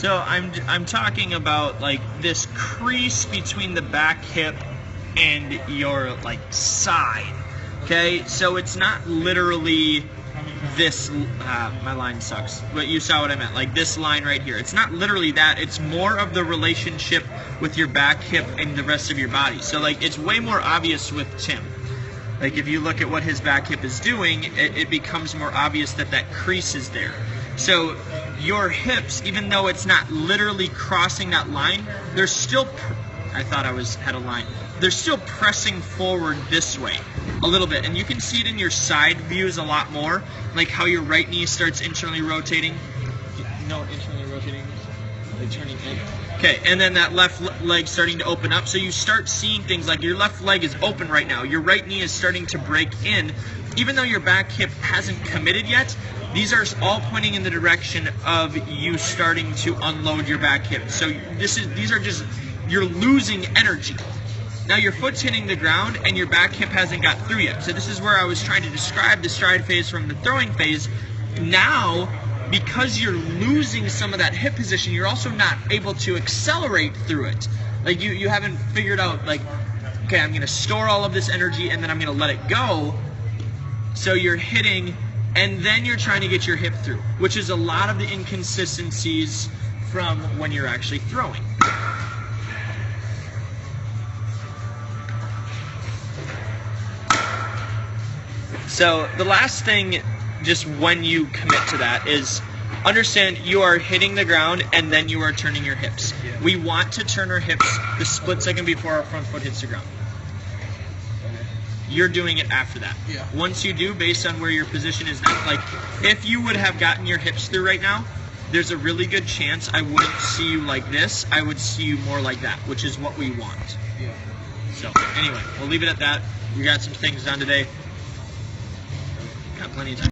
So I'm talking about like this crease between the back hip and your like side. Okay, so it's not literally this. My line sucks, but you saw what I meant. Like this line right here. It's not literally that. It's more of the relationship with your back hip and the rest of your body. So like it's way more obvious with Tim. Like if you look at what his back hip is doing, it becomes more obvious that that crease is there. So your hips, even though it's not literally crossing that line, they're still, I thought I had a line, they're still pressing forward this way a little bit. And you can see it in your side views a lot more, like how your right knee starts internally rotating. You know what internally rotating is? Like turning in. Okay, and then that left leg starting to open up. So you start seeing things like your left leg is open right now. Your right knee is starting to break in. Even though your back hip hasn't committed yet, these are all pointing in the direction of you starting to unload your back hip. So these are just, you're losing energy. Now your foot's hitting the ground and your back hip hasn't got through yet. So this is where I was trying to describe the stride phase from the throwing phase. Now, because you're losing some of that hip position, you're also not able to accelerate through it. Like you haven't figured out like, okay, I'm gonna store all of this energy and then I'm gonna let it go. So you're hitting and then you're trying to get your hip through, which is a lot of the inconsistencies from when you're actually throwing. So the last thing, just when you commit to that, is understand you are hitting the ground and then you are turning your hips. Yeah. We want to turn our hips the split second before our front foot hits the ground. You're doing it after that. Yeah. Once you do, based on where your position is now, like if you would have gotten your hips through right now, there's a really good chance I wouldn't see you like this. I would see you more like that, which is what we want. Yeah. So anyway, we'll leave it at that. We got some things done today. Got plenty of time.